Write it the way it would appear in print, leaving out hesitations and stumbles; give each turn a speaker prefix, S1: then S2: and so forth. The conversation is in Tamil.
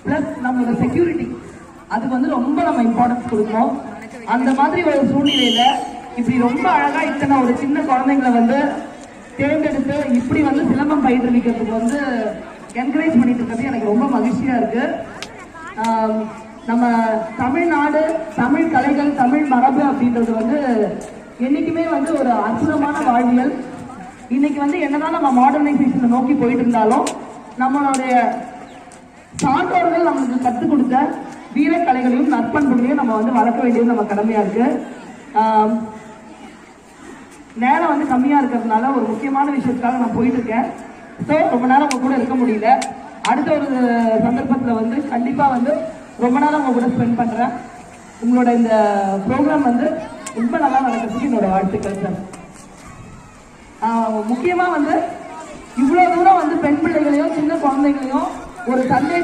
S1: பிளஸ் நம்மளோட செக்யூரிட்டி அதுக்கு வந்து ரொம்ப நம்ம இம்பார்ட்டன்ஸ் கொடுக்கணும். அந்த மாதிரி ஒரு சூழ்நிலையில இப்படி ரொம்ப அழகா இத்தனை ஒரு சின்ன குழந்தைங்களை வந்து தேர்ந்தெடுத்து இப்படி வந்து சிலம்பம் பயிற்றுவிக்கிறதுக்கு வந்து என்கரேஜ் பண்ணிட்டு இருக்கிறது எனக்கு ரொம்ப மகிழ்ச்சியா இருக்கு. நம்ம தமிழ்நாடு, தமிழ் கலைகள், தமிழ் மரபு அப்படின்றது வந்து என்னைக்குமே வந்து ஒரு அற்புதமான வாழ்வியல். இன்னைக்கு வந்து என்னதான் நம்ம மாடர்னைசேஷனை நோக்கி போயிட்டு இருந்தாலும் நம்மளுடைய சான்றோர்கள் நம்மளுக்கு கற்றுக் கொடுத்த வீரக்கலைகளையும் நற்பண்புகளையும் நம்ம வந்து வளர்க்க வேண்டியது நம்ம கடமையா இருக்கு. நேரம் வந்து கம்மியா இருக்கிறதுனால ஒரு முக்கியமான விஷயத்துக்காக நான் போயிட்டு இருக்கேன். ஸோ ரொம்ப நேரம் உங்க கூட இருக்க முடியல. அடுத்த ஒரு சந்தர்ப்பத்தில் வந்து கண்டிப்பா வந்து ரொம்ப நேரம் உங்க கூட ஸ்பெண்ட் பண்றேன். உங்களோட இந்த ப்ரோக்ராம் வந்து ரொம்ப நல்லா நடக்கிறதுக்கு என்னோட வாழ்த்துக்கள் சார். முக்கியமா வந்து இவ்வளவு தூரம் வந்து பெண் பிள்ளைகளையும் சின்ன குழந்தைகளையும் ஒரு சந்தேகம்